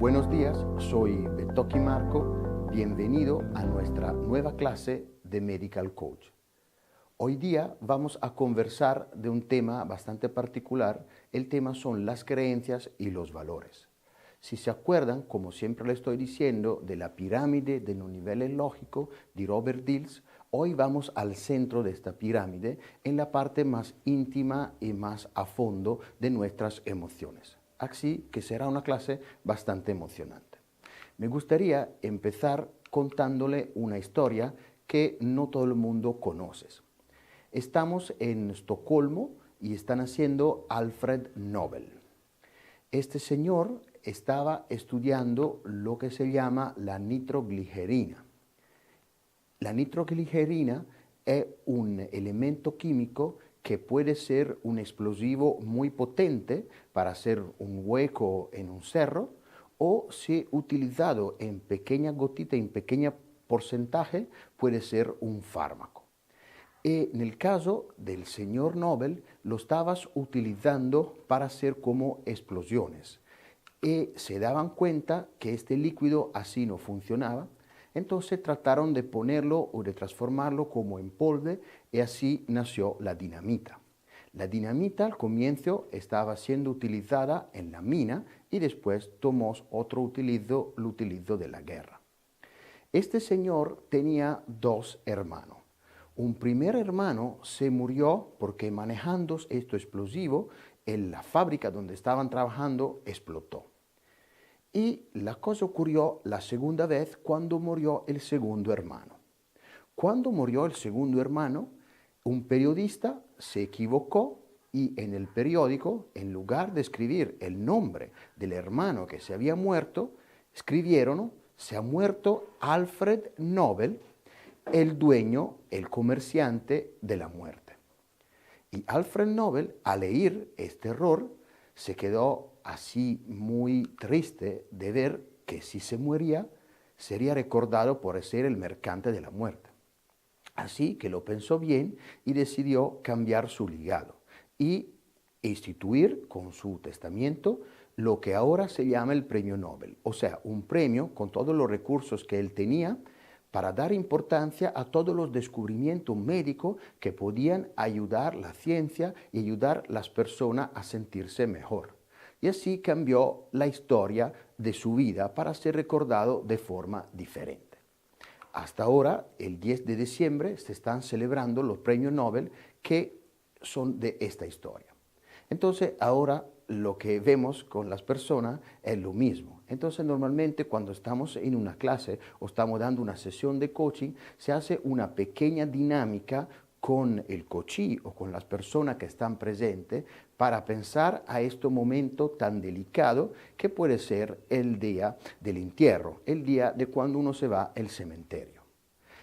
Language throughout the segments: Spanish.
Buenos días, soy Betoki Marco, bienvenido a nuestra nueva clase de Medical Coach. Hoy día vamos a conversar de un tema bastante particular. El tema son las creencias y los valores. Si se acuerdan, como siempre le estoy diciendo, de la pirámide de los niveles lógicos de Robert Dills, hoy vamos al centro de esta pirámide, en la parte más íntima y más a fondo de nuestras emociones. Así que será una clase bastante emocionante. Me gustaría empezar contándole una historia que no todo el mundo conoce. Estamos en Estocolmo y están haciendo Alfred Nobel. Este señor estaba estudiando lo que se llama la nitroglicerina. La nitroglicerina es un elemento químico que puede ser un explosivo muy potente para hacer un hueco en un cerro, o si utilizado en pequeña gotita, en pequeño porcentaje, puede ser un fármaco. En el caso del señor Nobel, lo estabas utilizando para hacer como explosiones. Y se daban cuenta que este líquido así no funcionaba. Entonces trataron de ponerlo o de transformarlo como en polvo y así nació la dinamita. La dinamita al comienzo estaba siendo utilizada en la mina y después tomó otro utilizo, el utilizo de la guerra. Este señor tenía dos hermanos. Un primer hermano se murió porque manejando esto explosivo en la fábrica donde estaban trabajando explotó. Y la cosa ocurrió la segunda vez cuando murió el segundo hermano. Cuando murió el segundo hermano, un periodista se equivocó y en el periódico, en lugar de escribir el nombre del hermano que se había muerto, escribieron: se ha muerto Alfred Nobel, el dueño, el comerciante de la muerte. Y Alfred Nobel, al leer este error, se quedó así muy triste de ver que si se moría, sería recordado por ser el mercante de la muerte. Así que lo pensó bien y decidió cambiar su legado y instituir con su testamento lo que ahora se llama el premio Nobel, o sea, un premio con todos los recursos que él tenía para dar importancia a todos los descubrimientos médicos que podían ayudar la ciencia y ayudar a las personas a sentirse mejor. Y así cambió la historia de su vida para ser recordado de forma diferente. Hasta ahora, el 10 de diciembre, se están celebrando los premios Nobel que son de esta historia. Entonces, ahora lo que vemos con las personas es lo mismo. Entonces, normalmente cuando estamos en una clase o estamos dando una sesión de coaching, se hace una pequeña dinámica con el coachee o con las personas que están presentes para pensar a este momento tan delicado que puede ser el día del entierro, el día de cuando uno se va al cementerio.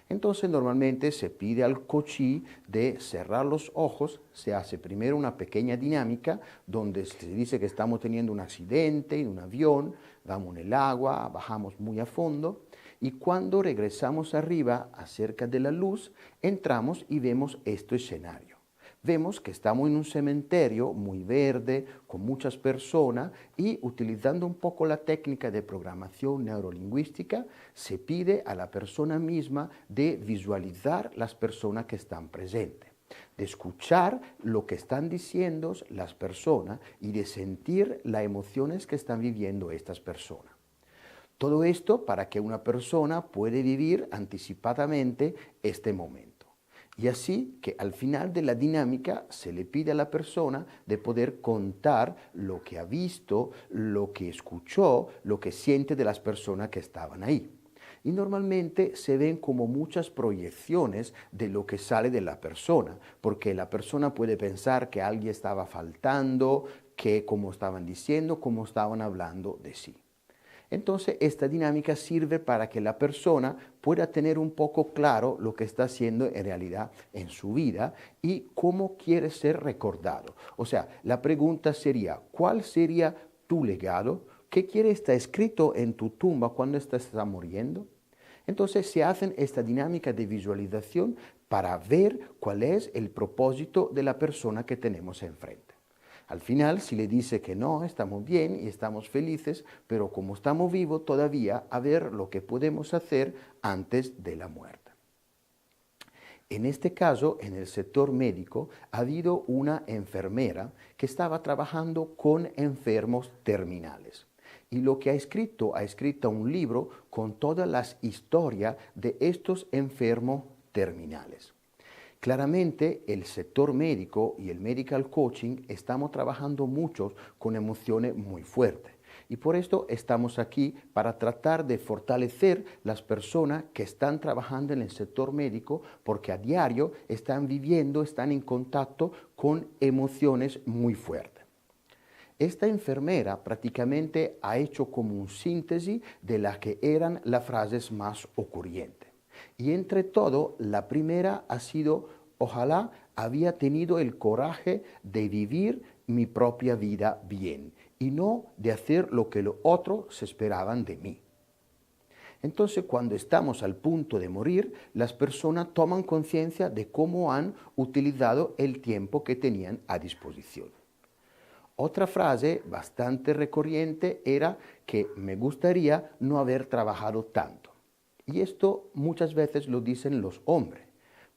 Entonces normalmente se pide al coachee de cerrar los ojos, se hace primero una pequeña dinámica donde se dice que estamos teniendo un accidente en un avión, vamos en el agua, bajamos muy a fondo y cuando regresamos arriba acerca de la luz, entramos y vemos este escenario. Vemos que estamos en un cementerio muy verde, con muchas personas y utilizando un poco la técnica de programación neurolingüística, se pide a la persona misma de visualizar las personas que están presentes, de escuchar lo que están diciendo las personas y de sentir las emociones que están viviendo estas personas. Todo esto para que una persona pueda vivir anticipadamente este momento. Y así que al final de la dinámica se le pide a la persona de poder contar lo que ha visto, lo que escuchó, lo que siente de las personas que estaban ahí. Y normalmente se ven como muchas proyecciones de lo que sale de la persona, porque la persona puede pensar que alguien estaba faltando, que como estaban diciendo, como estaban hablando de sí. Entonces, esta dinámica sirve para que la persona pueda tener un poco claro lo que está haciendo en realidad en su vida y cómo quiere ser recordado. O sea, la pregunta sería: ¿cuál sería tu legado? ¿Qué quiere estar escrito en tu tumba cuando estás muriendo? Entonces, se hacen esta dinámica de visualización para ver cuál es el propósito de la persona que tenemos enfrente. Al final, si le dice que no, estamos bien y estamos felices, pero como estamos vivos todavía, a ver lo que podemos hacer antes de la muerte. En este caso, en el sector médico, ha habido una enfermera que estaba trabajando con enfermos terminales. Y lo que ha escrito un libro con todas las historias de estos enfermos terminales. Claramente, el sector médico y el medical coaching estamos trabajando mucho con emociones muy fuertes. Y por esto estamos aquí para tratar de fortalecer las personas que están trabajando en el sector médico porque a diario están viviendo, están en contacto con emociones muy fuertes. Esta enfermera prácticamente ha hecho como un síntesis de las que eran las frases más ocurrentes. Y entre todo, la primera ha sido: ojalá había tenido el coraje de vivir mi propia vida bien y no de hacer lo que los otros se esperaban de mí. Entonces, cuando estamos al punto de morir, las personas toman conciencia de cómo han utilizado el tiempo que tenían a disposición. Otra frase bastante recurrente era que me gustaría no haber trabajado tanto. Y esto muchas veces lo dicen los hombres.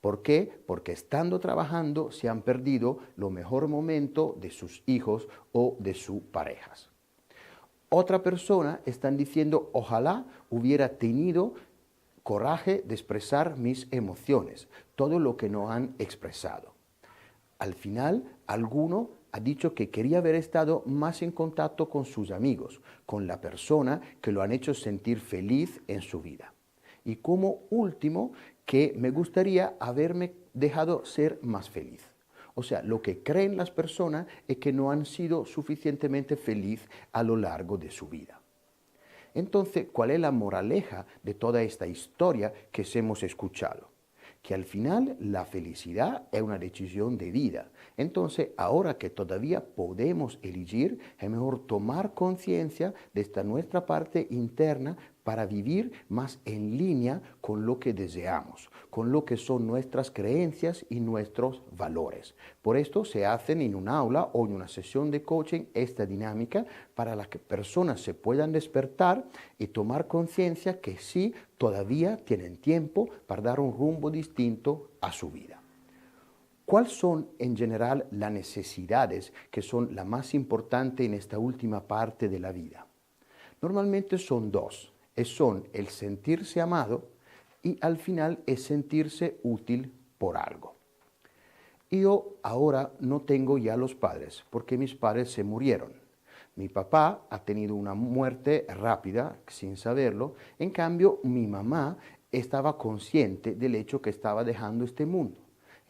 ¿Por qué? Porque estando trabajando se han perdido lo mejor momento de sus hijos o de sus parejas. Otra persona están diciendo: ojalá hubiera tenido coraje de expresar mis emociones, todo lo que no han expresado. Al final, alguno ha dicho que quería haber estado más en contacto con sus amigos, con la persona que lo han hecho sentir feliz en su vida. Y como último, que me gustaría haberme dejado ser más feliz. O sea, lo que creen las personas es que no han sido suficientemente felices a lo largo de su vida. Entonces, ¿cuál es la moraleja de toda esta historia que hemos escuchado? Que al final la felicidad es una decisión de vida. Entonces, ahora que todavía podemos elegir, es mejor tomar conciencia de esta nuestra parte interna para vivir más en línea con lo que deseamos, con lo que son nuestras creencias y nuestros valores. Por esto se hacen en un aula o en una sesión de coaching esta dinámica para que personas se puedan despertar y tomar conciencia que sí, todavía tienen tiempo para dar un rumbo distinto a su vida. ¿Cuáles son en general las necesidades que son las más importantes en esta última parte de la vida? Normalmente son dos. Son el sentirse amado y al final es sentirse útil por algo. Yo ahora no tengo ya los padres porque mis padres se murieron. Mi papá ha tenido una muerte rápida sin saberlo. En cambio, mi mamá estaba consciente del hecho que estaba dejando este mundo.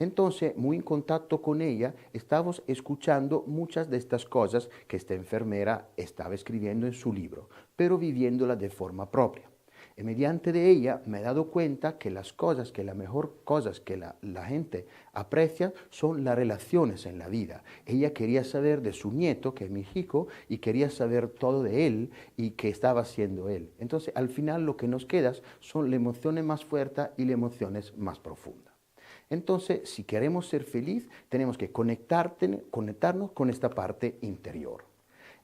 Entonces, muy en contacto con ella, estábamos escuchando muchas de estas cosas que esta enfermera estaba escribiendo en su libro, pero viviéndolas de forma propia. Y mediante de ella me he dado cuenta que las mejor cosas que la gente aprecia son las relaciones en la vida. Ella quería saber de su nieto, que es mi hijo, y quería saber todo de él y qué estaba haciendo él. Entonces, al final lo que nos queda son las emociones más fuertes y las emociones más profundas. Entonces, si queremos ser felices, tenemos que conectarnos con esta parte interior.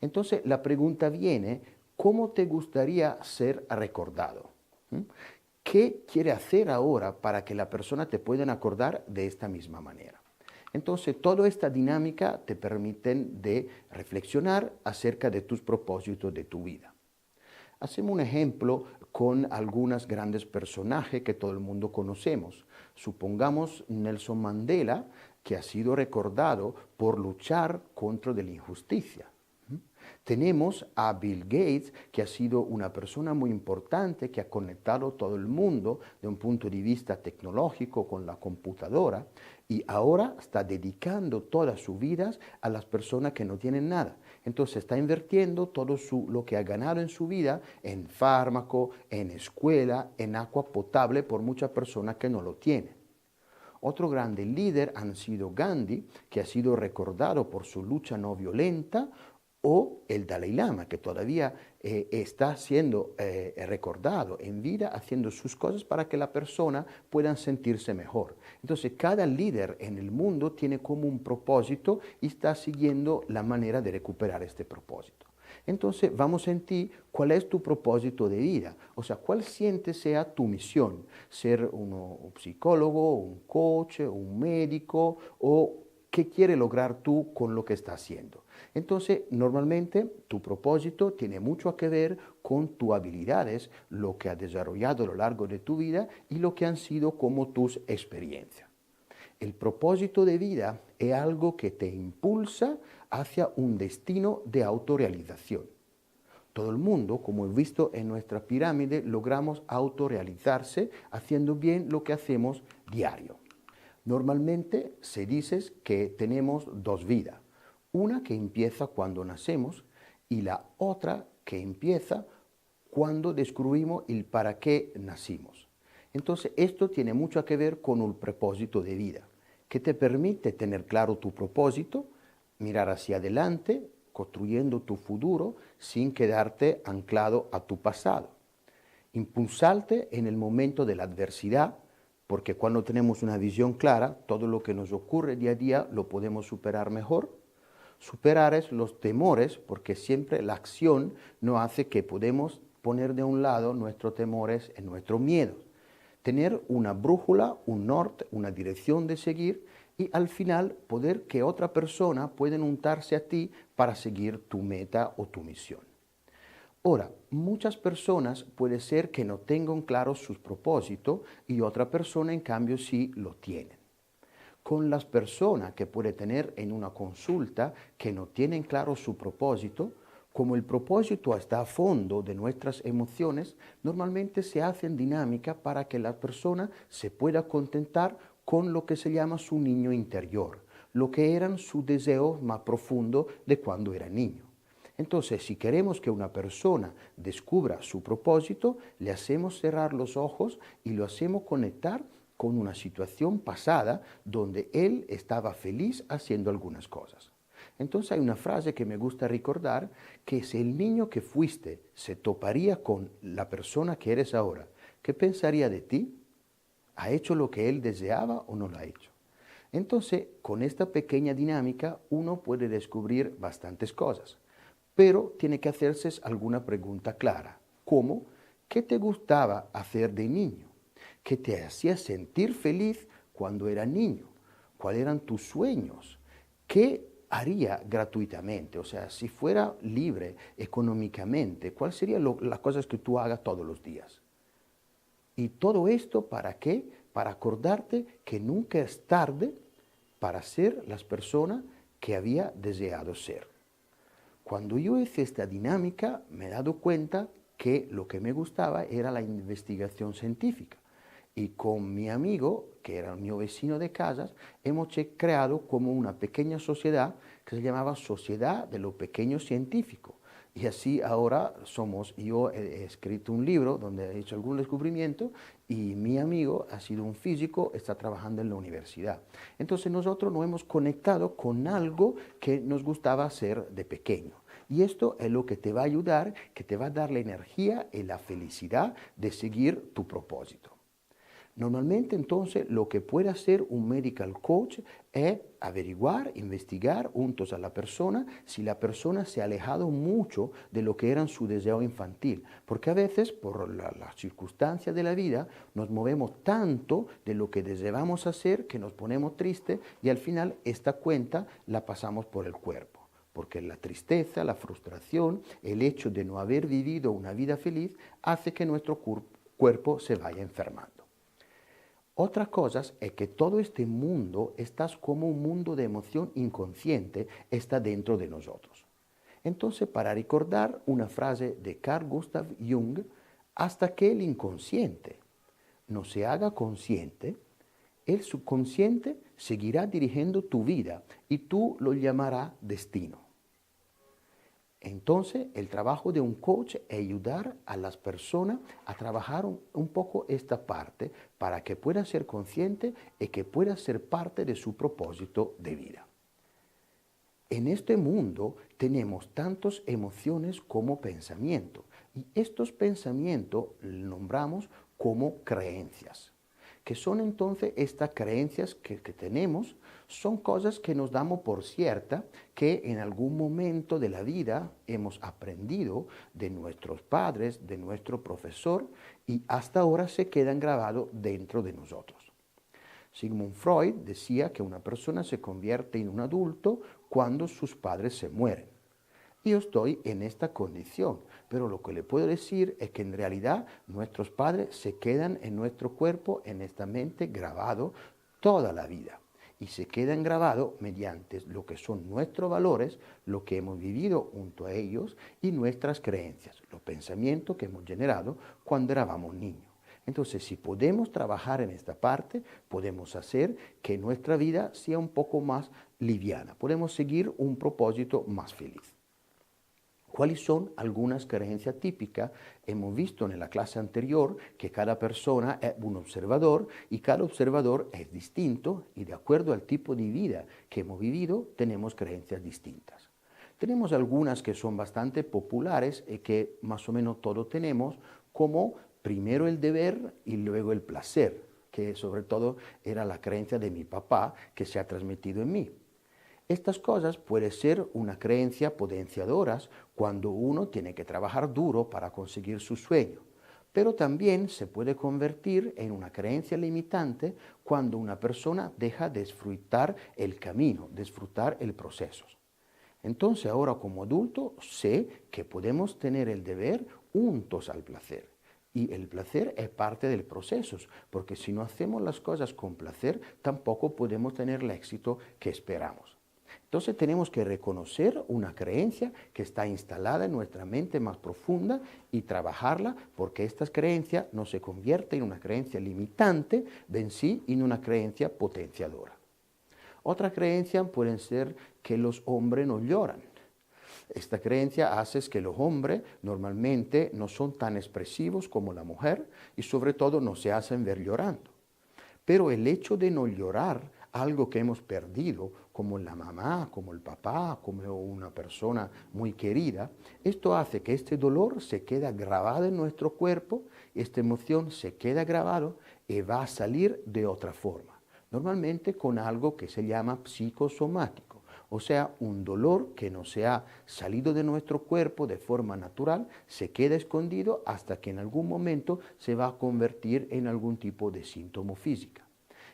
Entonces, la pregunta viene: ¿cómo te gustaría ser recordado? ¿Qué quiere hacer ahora para que la persona te pueda acordar de esta misma manera? Entonces, toda esta dinámica te permite de reflexionar acerca de tus propósitos de tu vida. Hacemos un ejemplo con algunos grandes personajes que todo el mundo conocemos. Supongamos Nelson Mandela, que ha sido recordado por luchar contra la injusticia. Tenemos a Bill Gates, que ha sido una persona muy importante, que ha conectado todo el mundo de un punto de vista tecnológico con la computadora y ahora está dedicando toda su vida a las personas que no tienen nada. Entonces está invirtiendo todo lo que ha ganado en su vida en fármaco, en escuela, en agua potable por muchas personas que no lo tienen. Otro grande líder ha sido Gandhi, que ha sido recordado por su lucha no violenta, o el Dalai Lama, que todavía está siendo recordado en vida, haciendo sus cosas para que la persona pueda sentirse mejor. Entonces, cada líder en el mundo tiene como un propósito y está siguiendo la manera de recuperar este propósito. Entonces, vamos en ti cuál es tu propósito de vida, o sea, cuál sientes sea tu misión, ser un psicólogo, un coach, un médico, o qué quiere lograr tú con lo que está haciendo. Entonces, normalmente tu propósito tiene mucho que ver con tus habilidades, lo que has desarrollado a lo largo de tu vida y lo que han sido como tus experiencias. El propósito de vida es algo que te impulsa hacia un destino de autorrealización. Todo el mundo, como he visto en nuestra pirámide, logramos autorrealizarse haciendo bien lo que hacemos diario. Normalmente se dice que tenemos dos vidas, una que empieza cuando nacemos y la otra que empieza cuando descubrimos el para qué nacimos. Entonces esto tiene mucho que ver con el propósito de vida, que te permite tener claro tu propósito, mirar hacia adelante, construyendo tu futuro sin quedarte anclado a tu pasado. Impulsarte en el momento de la adversidad, porque cuando tenemos una visión clara, todo lo que nos ocurre día a día lo podemos superar mejor. Superar es los temores, porque siempre la acción nos hace que podemos poner de un lado nuestros temores y nuestros miedos. Tener una brújula, un norte, una dirección de seguir y al final poder que otra persona pueda untarse a ti para seguir tu meta o tu misión. Ahora, muchas personas puede ser que no tengan claro sus propósitos y otra persona en cambio sí lo tienen. Con las personas que puede tener en una consulta que no tienen claro su propósito, como el propósito está a fondo de nuestras emociones, normalmente se hacen dinámica para que la persona se pueda contentar con lo que se llama su niño interior, lo que eran sus deseos más profundos de cuando era niño. Entonces, si queremos que una persona descubra su propósito, le hacemos cerrar los ojos y lo hacemos conectar con una situación pasada donde él estaba feliz haciendo algunas cosas. Entonces hay una frase que me gusta recordar, que si el niño que fuiste se toparía con la persona que eres ahora, ¿qué pensaría de ti? ¿Ha hecho lo que él deseaba o no lo ha hecho? Entonces, con esta pequeña dinámica, uno puede descubrir bastantes cosas, pero tiene que hacerse alguna pregunta clara, como ¿qué te gustaba hacer de niño? ¿Qué te hacía sentir feliz cuando era niño? ¿Cuáles eran tus sueños? ¿Qué haría gratuitamente? O sea, si fuera libre económicamente, ¿cuáles serían las cosas que tú hagas todos los días? Y todo esto, ¿para qué? Para acordarte que nunca es tarde para ser las personas que había deseado ser. Cuando yo hice esta dinámica, me he dado cuenta que lo que me gustaba era la investigación científica. Y con mi amigo, que era mi vecino de casas, hemos creado como una pequeña sociedad que se llamaba Sociedad de los Pequeños Científicos. Y así ahora yo he escrito un libro donde he hecho algún descubrimiento y mi amigo ha sido un físico, está trabajando en la universidad. Entonces nosotros nos hemos conectado con algo que nos gustaba hacer de pequeño. Y esto es lo que te va a ayudar, que te va a dar la energía y la felicidad de seguir tu propósito. Normalmente entonces lo que puede hacer un medical coach es averiguar, investigar juntos a la persona si la persona se ha alejado mucho de lo que era su deseo infantil. Porque a veces por las circunstancias de la vida nos movemos tanto de lo que deseamos hacer que nos ponemos tristes y al final esta cuenta la pasamos por el cuerpo. Porque la tristeza, la frustración, el hecho de no haber vivido una vida feliz hace que nuestro cuerpo se vaya enfermando. Otra cosa es que todo este mundo está como un mundo de emoción inconsciente, está dentro de nosotros. Entonces, para recordar una frase de Carl Gustav Jung, hasta que el inconsciente no se haga consciente, el subconsciente seguirá dirigiendo tu vida y tú lo llamarás destino. Entonces, el trabajo de un coach es ayudar a las personas a trabajar un poco esta parte para que pueda ser consciente y que pueda ser parte de su propósito de vida. En este mundo tenemos tantas emociones como pensamientos y estos pensamientos nombramos como creencias, que son entonces estas creencias que tenemos, son cosas que nos damos por cierta, que en algún momento de la vida hemos aprendido de nuestros padres, de nuestro profesor y hasta ahora se quedan grabados dentro de nosotros. Sigmund Freud decía que una persona se convierte en un adulto cuando sus padres se mueren. Yo estoy en esta condición, pero lo que le puedo decir es que en realidad nuestros padres se quedan en nuestro cuerpo, en esta mente, grabado toda la vida. Y se quedan grabados mediante lo que son nuestros valores, lo que hemos vivido junto a ellos y nuestras creencias, los pensamientos que hemos generado cuando éramos niños. Entonces, si podemos trabajar en esta parte, podemos hacer que nuestra vida sea un poco más liviana, podemos seguir un propósito más feliz. ¿Cuáles son algunas creencias típicas? Hemos visto en la clase anterior que cada persona es un observador y cada observador es distinto y de acuerdo al tipo de vida que hemos vivido tenemos creencias distintas. Tenemos algunas que son bastante populares y que más o menos todos tenemos, como primero el deber y luego el placer, que sobre todo era la creencia de mi papá que se ha transmitido en mí. Estas cosas pueden ser una creencia potenciadoras cuando uno tiene que trabajar duro para conseguir su sueño, pero también se puede convertir en una creencia limitante cuando una persona deja de disfrutar el camino, disfrutar el proceso. Entonces ahora como adulto sé que podemos tener el deber juntos al placer. Y el placer es parte del proceso, porque si no hacemos las cosas con placer, tampoco podemos tener el éxito que esperamos. Entonces tenemos que reconocer una creencia que está instalada en nuestra mente más profunda y trabajarla porque esta creencia no se convierte en una creencia limitante, bensì en una creencia potenciadora. Otra creencia puede ser que los hombres no lloran. Esta creencia hace que los hombres normalmente no son tan expresivos como la mujer y sobre todo no se hacen ver llorando. Pero el hecho de no llorar, algo que hemos perdido, como la mamá, como el papá, como una persona muy querida, esto hace que este dolor se quede grabado en nuestro cuerpo, esta emoción se queda grabado y va a salir de otra forma, normalmente con algo que se llama psicosomático. O sea, un dolor que no se ha salido de nuestro cuerpo de forma natural, se queda escondido hasta que en algún momento se va a convertir en algún tipo de síntoma físico.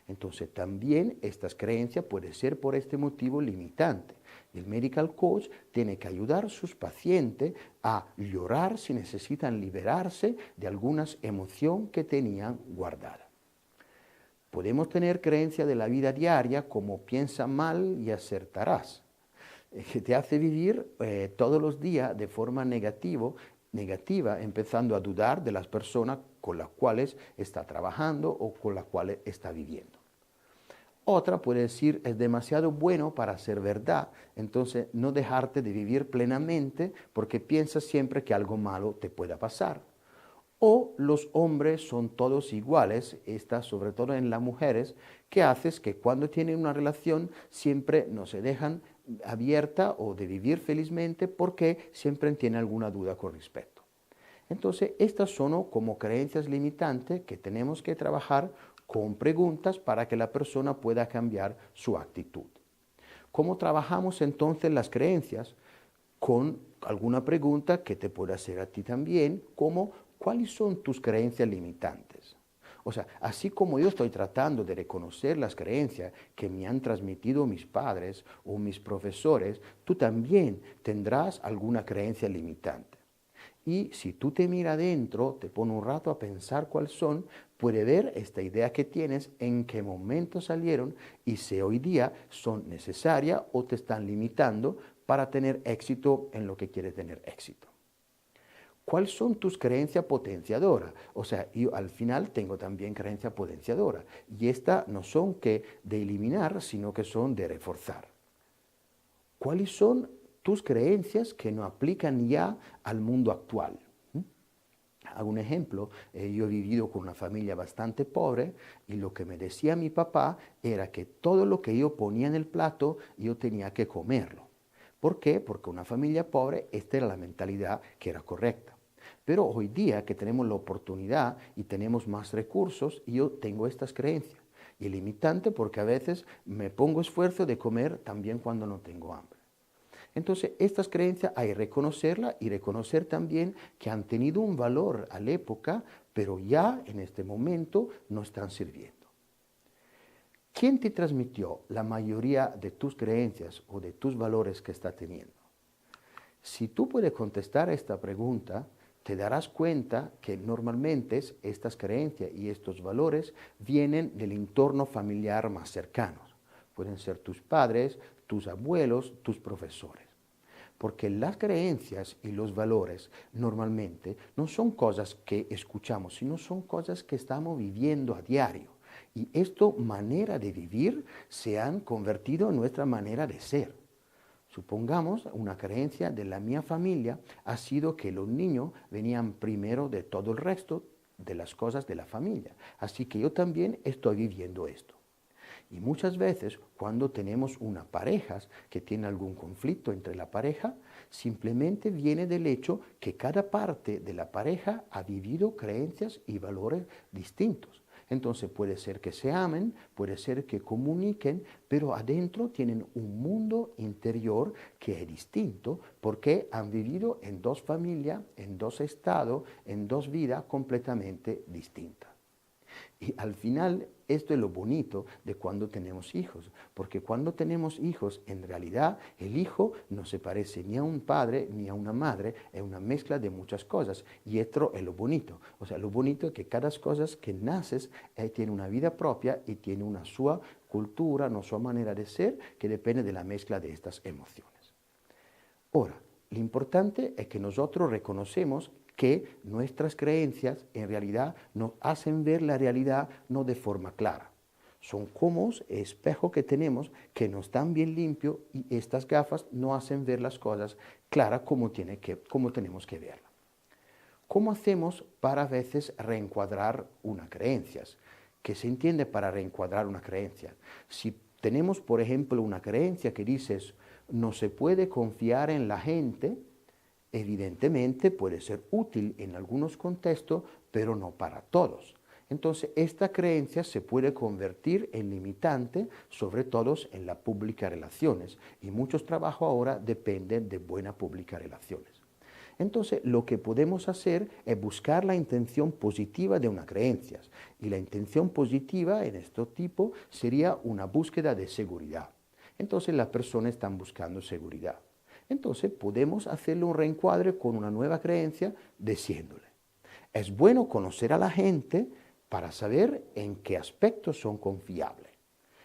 Entonces también estas creencias pueden ser por este motivo limitante. El medical coach tiene que ayudar a sus pacientes a llorar si necesitan liberarse de algunas emociones que tenían guardadas. Podemos tener creencias de la vida diaria como piensa mal y acertarás, que te hace vivir todos los días de forma negativa, empezando a dudar de las personas con las cuales está trabajando o con las cuales está viviendo. Otra puede decir, es demasiado bueno para ser verdad, entonces no dejarte de vivir plenamente porque piensas siempre que algo malo te pueda pasar. O los hombres son todos iguales, esta sobre todo en las mujeres, que haces que cuando tienen una relación siempre no se dejan abierta o de vivir felizmente porque siempre tienen alguna duda con respecto. Entonces, estas son como creencias limitantes que tenemos que trabajar con preguntas para que la persona pueda cambiar su actitud. ¿Cómo trabajamos entonces las creencias? Con alguna pregunta que te pueda hacer a ti también, como ¿cuáles son tus creencias limitantes? O sea, así como yo estoy tratando de reconocer las creencias que me han transmitido mis padres o mis profesores, tú también tendrás alguna creencia limitante. Y si tú te miras adentro, te pones un rato a pensar cuáles son, puedes ver esta idea que tienes, en qué momento salieron y si hoy día son necesarias o te están limitando para tener éxito en lo que quieres tener éxito. ¿Cuáles son tus creencias potenciadoras? O sea, yo al final tengo también creencias potenciadoras y estas no son que de eliminar, sino que son de reforzar. ¿Cuáles son tus creencias que no aplican ya al mundo actual? Hago un ejemplo, yo he vivido con una familia bastante pobre y lo que me decía mi papá era que todo lo que yo ponía en el plato yo tenía que comerlo. ¿Por qué? Porque una familia pobre, esta era la mentalidad que era correcta. Pero hoy día que tenemos la oportunidad y tenemos más recursos, yo tengo estas creencias. Y limitante porque a veces me pongo esfuerzo de comer también cuando no tengo hambre. Entonces, estas creencias hay que reconocerlas y reconocer también que han tenido un valor a la época, pero ya en este momento no están sirviendo. ¿Quién te transmitió la mayoría de tus creencias o de tus valores que está teniendo? Si tú puedes contestar a esta pregunta, te darás cuenta que normalmente estas creencias y estos valores vienen del entorno familiar más cercano. Pueden ser tus padres, tus abuelos, tus profesores. Porque las creencias y los valores normalmente no son cosas que escuchamos, sino son cosas que estamos viviendo a diario. Y esta manera de vivir se han convertido en nuestra manera de ser. Supongamos una creencia de la mía familia ha sido que los niños venían primero de todo el resto de las cosas de la familia. Así que yo también estoy viviendo esto. Y muchas veces cuando tenemos una pareja que tiene algún conflicto entre la pareja, simplemente viene del hecho que cada parte de la pareja ha vivido creencias y valores distintos. Entonces puede ser que se amen, puede ser que comuniquen, pero adentro tienen un mundo interior que es distinto porque han vivido en dos familias, en dos estados, en dos vidas completamente distintas. Y al final, esto es lo bonito de cuando tenemos hijos, porque cuando tenemos hijos, en realidad el hijo no se parece ni a un padre ni a una madre, es una mezcla de muchas cosas. Y esto es lo bonito. O sea, lo bonito es que cada cosa que naces tiene una vida propia y tiene una sua cultura, una sua manera de ser, que depende de la mezcla de estas emociones. Ahora, lo importante es que nosotros reconocemos que nuestras creencias en realidad nos hacen ver la realidad no de forma clara. Son como espejos que tenemos que no están bien limpios y estas gafas no hacen ver las cosas claras como tenemos que verlas. ¿Cómo hacemos para a veces reencuadrar una creencia? ¿Qué se entiende para reencuadrar una creencia? Si tenemos, por ejemplo, una creencia que dices no se puede confiar en la gente, evidentemente puede ser útil en algunos contextos, pero no para todos. Entonces, esta creencia se puede convertir en limitante, sobre todo en las públicas relaciones. Y muchos trabajos ahora dependen de buenas públicas relaciones. Entonces, lo que podemos hacer es buscar la intención positiva de una creencia. Y la intención positiva en este tipo sería una búsqueda de seguridad. Entonces, las personas están buscando seguridad. Entonces podemos hacerle un reencuadre con una nueva creencia diciéndole, es bueno conocer a la gente para saber en qué aspectos son confiables.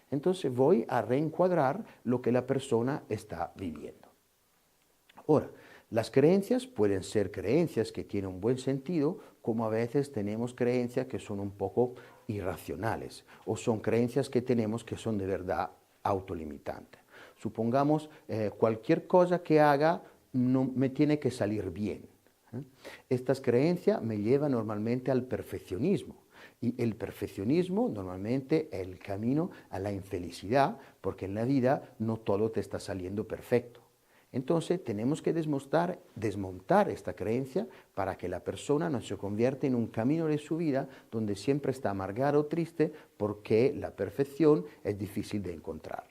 Entonces voy a reencuadrar lo que la persona está viviendo. Ahora, las creencias pueden ser creencias que tienen un buen sentido, como a veces tenemos creencias que son un poco irracionales, o son creencias que tenemos que son de verdad autolimitantes. Supongamos cualquier cosa que haga no me tiene que salir bien. Estas creencias me llevan normalmente al perfeccionismo. Y el perfeccionismo normalmente es el camino a la infelicidad, porque en la vida no todo te está saliendo perfecto. Entonces tenemos que desmontar esta creencia para que la persona no se convierta en un camino de su vida donde siempre está amargada o triste porque la perfección es difícil de encontrar.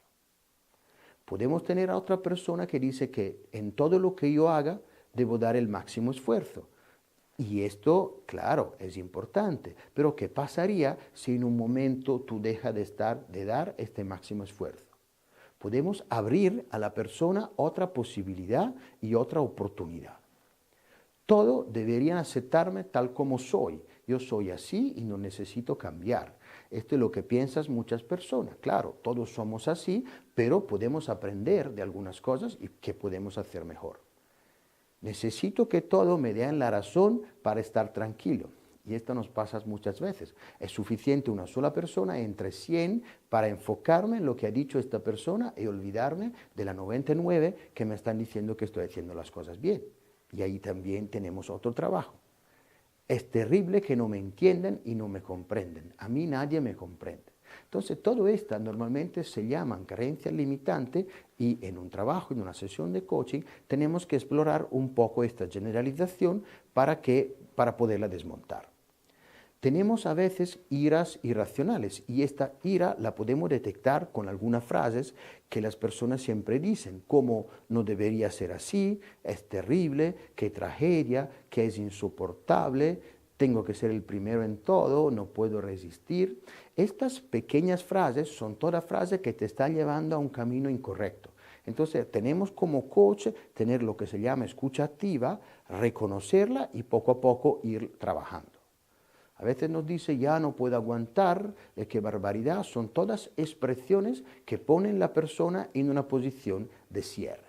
Podemos tener a otra persona que dice que en todo lo que yo haga debo dar el máximo esfuerzo. Y esto, claro, es importante. Pero ¿qué pasaría si en un momento tú dejas de dar este máximo esfuerzo? Podemos abrir a la persona otra posibilidad y otra oportunidad. Todo deberían aceptarme tal como soy. Yo soy así y no necesito cambiar. Esto es lo que piensan muchas personas. Claro, todos somos así, pero podemos aprender de algunas cosas y qué podemos hacer mejor. Necesito que todo me den la razón para estar tranquilo. Y esto nos pasa muchas veces. Es suficiente una sola persona entre 100 para enfocarme en lo que ha dicho esta persona y olvidarme de la 99 que me están diciendo que estoy haciendo las cosas bien. Y ahí también tenemos otro trabajo. Es terrible que no me entiendan y no me comprenden. A mí nadie me comprende. Entonces, todo esto normalmente se llaman creencias limitantes y en un trabajo, en una sesión de coaching, tenemos que explorar un poco esta generalización para poderla desmontar. Tenemos a veces iras irracionales y esta ira la podemos detectar con algunas frases que las personas siempre dicen, como no debería ser así, es terrible, qué tragedia, que es insoportable, tengo que ser el primero en todo, no puedo resistir. Estas pequeñas frases son todas frases que te están llevando a un camino incorrecto. Entonces tenemos como coach tener lo que se llama escucha activa, reconocerla y poco a poco ir trabajando. A veces nos dice, ya no puedo aguantar, qué barbaridad. Son todas expresiones que ponen la persona en una posición de cierre.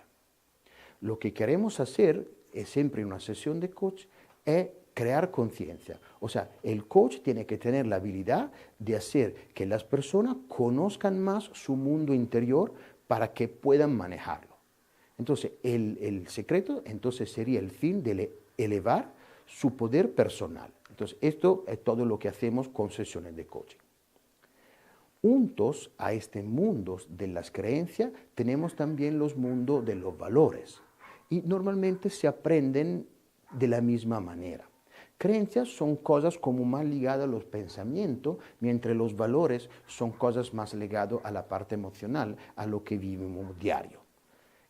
Lo que queremos hacer, siempre en una sesión de coach, es crear conciencia. O sea, el coach tiene que tener la habilidad de hacer que las personas conozcan más su mundo interior para que puedan manejarlo. Entonces, el secreto entonces sería el fin de elevar su poder personal. Entonces, esto es todo lo que hacemos con sesiones de coaching. Juntos a este mundo de las creencias, tenemos también los mundos de los valores. Y normalmente se aprenden de la misma manera. Creencias son cosas como más ligadas a los pensamientos, mientras los valores son cosas más ligadas a la parte emocional, a lo que vivimos diario.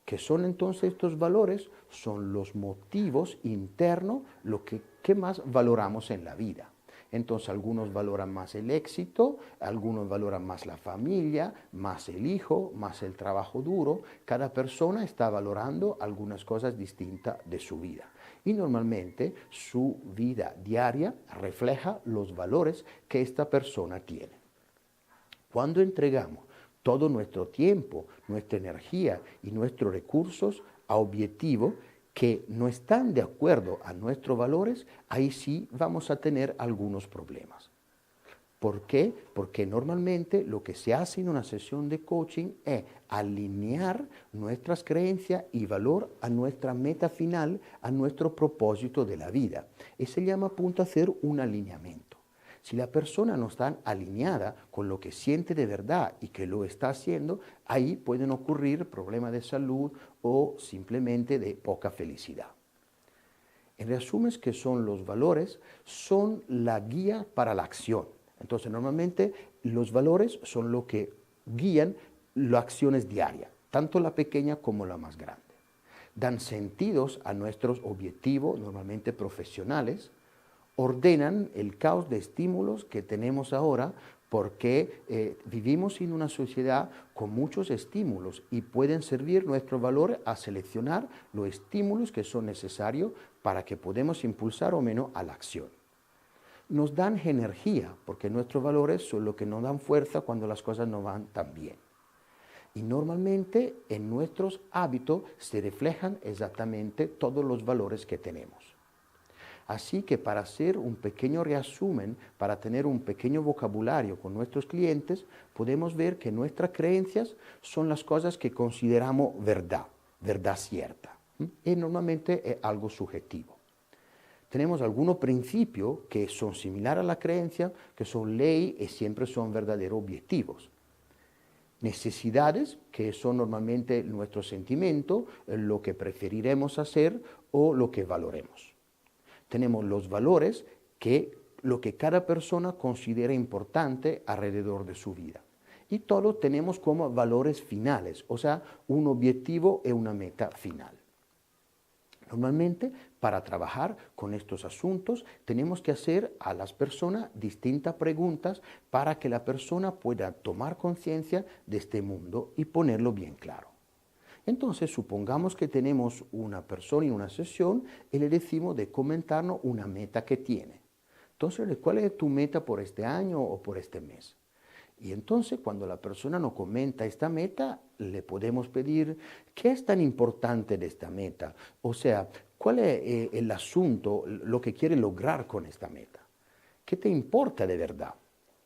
¿Qué son entonces estos valores? Son los motivos internos, lo que más valoramos en la vida. Entonces algunos valoran más el éxito, algunos valoran más la familia, más el hijo, más el trabajo duro. Cada persona está valorando algunas cosas distintas de su vida. Y normalmente su vida diaria refleja los valores que esta persona tiene. Cuando entregamos todo nuestro tiempo, nuestra energía y nuestros recursos a objetivos que no están de acuerdo a nuestros valores, ahí sí vamos a tener algunos problemas. ¿Por qué? Porque normalmente lo que se hace en una sesión de coaching es alinear nuestras creencias y valor a nuestra meta final, a nuestro propósito de la vida. Y se llama a punto hacer un alineamiento. Si la persona no está alineada con lo que siente de verdad y que lo está haciendo, ahí pueden ocurrir problemas de salud o simplemente de poca felicidad. En resumen, ¿qué son los valores? Son la guía para la acción. Entonces, normalmente los valores son lo que guían las acciones diarias, tanto la pequeña como la más grande. Dan sentidos a nuestros objetivos, normalmente profesionales, ordenan el caos de estímulos que tenemos ahora porque vivimos en una sociedad con muchos estímulos y pueden servir nuestro valor a seleccionar los estímulos que son necesarios para que podamos impulsar o menos a la acción. Nos dan energía porque nuestros valores son lo que nos dan fuerza cuando las cosas no van tan bien. Y normalmente en nuestros hábitos se reflejan exactamente todos los valores que tenemos. Así que para hacer un pequeño resumen, para tener un pequeño vocabulario con nuestros clientes, podemos ver que nuestras creencias son las cosas que consideramos verdad, verdad cierta. Y normalmente es algo subjetivo. Tenemos algunos principios que son similares a la creencia, que son ley y siempre son verdaderos objetivos. Necesidades, que son normalmente nuestro sentimiento, lo que preferiremos hacer o lo que valoremos. Tenemos los valores, que lo que cada persona considera importante alrededor de su vida. Y todo tenemos como valores finales, o sea, un objetivo y una meta final. Normalmente, para trabajar con estos asuntos, tenemos que hacer a las personas distintas preguntas para que la persona pueda tomar conciencia de este mundo y ponerlo bien claro. Entonces, supongamos que tenemos una persona en una sesión y le decimos de comentarnos una meta que tiene. Entonces, ¿cuál es tu meta por este año o por este mes? Y entonces, cuando la persona nos comenta esta meta, le podemos pedir, ¿qué es tan importante de esta meta? O sea, ¿cuál es el asunto, lo que quiere lograr con esta meta? ¿Qué te importa de verdad?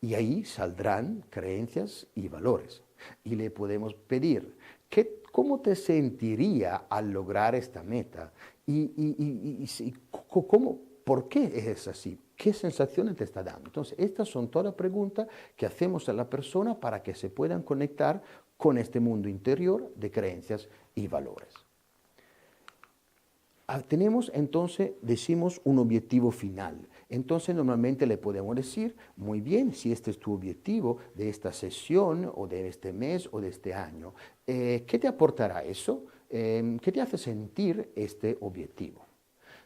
Y ahí saldrán creencias y valores. Y le podemos pedir, ¿cómo te sentiría al lograr esta meta? ¿Y ¿por qué es así? ¿Qué sensaciones te está dando? Entonces, estas son todas preguntas que hacemos a la persona para que se puedan conectar con este mundo interior de creencias y valores. Tenemos entonces, decimos, un objetivo final. Entonces normalmente le podemos decir, muy bien, si este es tu objetivo de esta sesión o de este mes o de este año, ¿qué te aportará eso? ¿Qué te hace sentir este objetivo?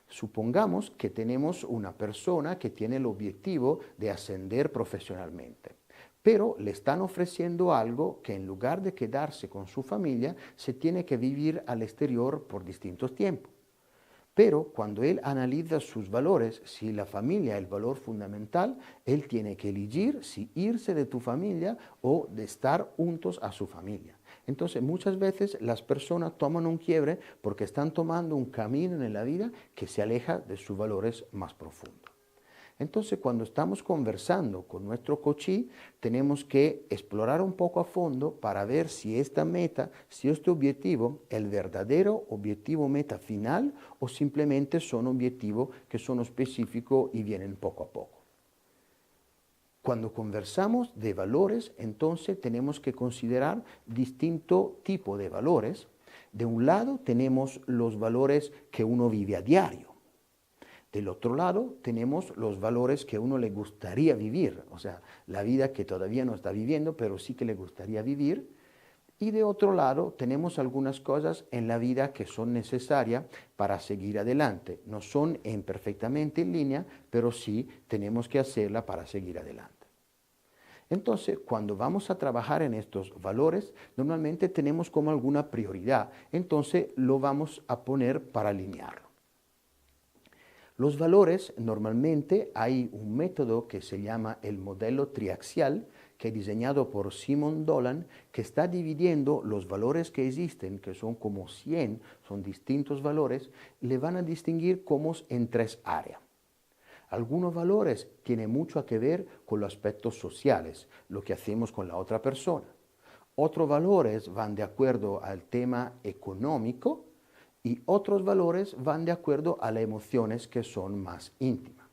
Supongamos que tenemos una persona que tiene el objetivo de ascender profesionalmente, pero le están ofreciendo algo que en lugar de quedarse con su familia, se tiene que vivir al exterior por distintos tiempos. Pero cuando él analiza sus valores, si la familia es el valor fundamental, él tiene que elegir si irse de tu familia o de estar juntos a su familia. Entonces muchas veces las personas toman un quiebre porque están tomando un camino en la vida que se aleja de sus valores más profundos. Entonces, cuando estamos conversando con nuestro coachí, tenemos que explorar un poco a fondo para ver si esta meta, si este objetivo es el verdadero objetivo meta final o simplemente son objetivos que son específicos y vienen poco a poco. Cuando conversamos de valores, entonces tenemos que considerar distintos tipos de valores. De un lado tenemos los valores que uno vive a diario. Del otro lado tenemos los valores que a uno le gustaría vivir, o sea, la vida que todavía no está viviendo, pero sí que le gustaría vivir. Y de otro lado tenemos algunas cosas en la vida que son necesarias para seguir adelante. No son perfectamente en línea, pero sí tenemos que hacerla para seguir adelante. Entonces, cuando vamos a trabajar en estos valores, normalmente tenemos como alguna prioridad. Entonces, lo vamos a poner para alinearlo. Los valores, normalmente hay un método que se llama el modelo triaxial, que es diseñado por Simon Dolan, que está dividiendo los valores que existen, que son como 100, son distintos valores, y le van a distinguir como en 3 áreas. Algunos valores tienen mucho que ver con los aspectos sociales, lo que hacemos con la otra persona. Otros valores van de acuerdo al tema económico, y otros valores van de acuerdo a las emociones que son más íntimas.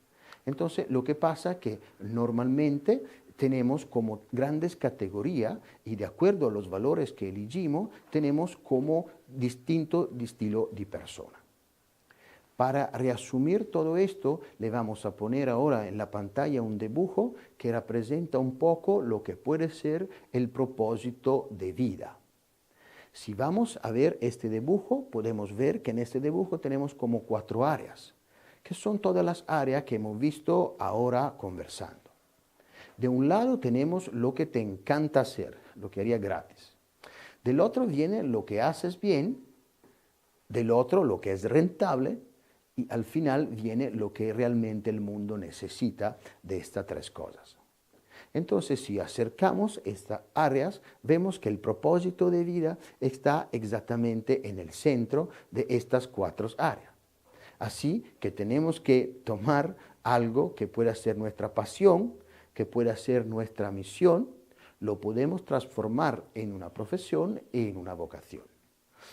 Entonces, lo que pasa es que normalmente tenemos como grandes categorías y de acuerdo a los valores que elegimos, tenemos como distinto estilo de persona. Para resumir todo esto, le vamos a poner ahora en la pantalla un dibujo que representa un poco lo que puede ser el propósito de vida. Si vamos a ver este dibujo, podemos ver que en este dibujo tenemos como 4 áreas, que son todas las áreas que hemos visto ahora conversando. De un lado tenemos lo que te encanta hacer, lo que haría gratis. Del otro viene lo que haces bien, del otro lo que es rentable y al final viene lo que realmente el mundo necesita de estas 3 cosas. Entonces, si acercamos estas áreas, vemos que el propósito de vida está exactamente en el centro de estas 4 áreas. Así que tenemos que tomar algo que pueda ser nuestra pasión, que pueda ser nuestra misión, lo podemos transformar en una profesión y en una vocación.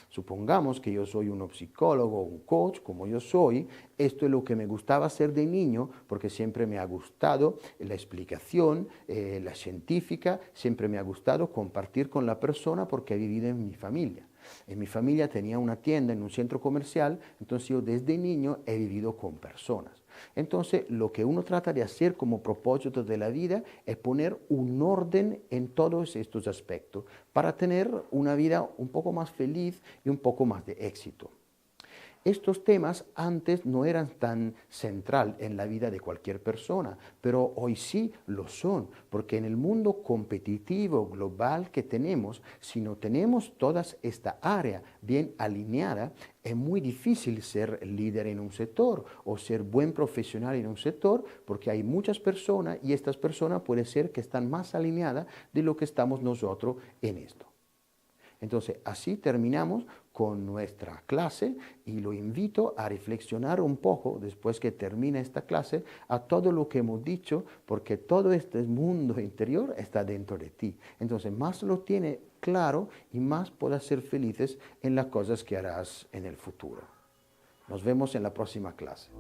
Supongamos que yo soy un psicólogo o un coach, como yo soy, esto es lo que me gustaba hacer de niño, porque siempre me ha gustado la explicación, la científica, siempre me ha gustado compartir con la persona porque he vivido en mi familia. En mi familia tenía una tienda en un centro comercial, entonces yo desde niño he vivido con personas. Entonces, lo que uno trata de hacer como propósito de la vida es poner un orden en todos estos aspectos para tener una vida un poco más feliz y un poco más de éxito. Estos temas antes no eran tan central en la vida de cualquier persona, pero hoy sí lo son, porque en el mundo competitivo global que tenemos, si no tenemos toda esta área bien alineada, es muy difícil ser líder en un sector o ser buen profesional en un sector, porque hay muchas personas y estas personas puede ser que están más alineadas de lo que estamos nosotros en esto. Entonces, así terminamos con nuestra clase y lo invito a reflexionar un poco después que termine esta clase a todo lo que hemos dicho, porque todo este mundo interior está dentro de ti. Entonces, más lo tiene claro y más podrás ser felices en las cosas que harás en el futuro. Nos vemos en la próxima clase.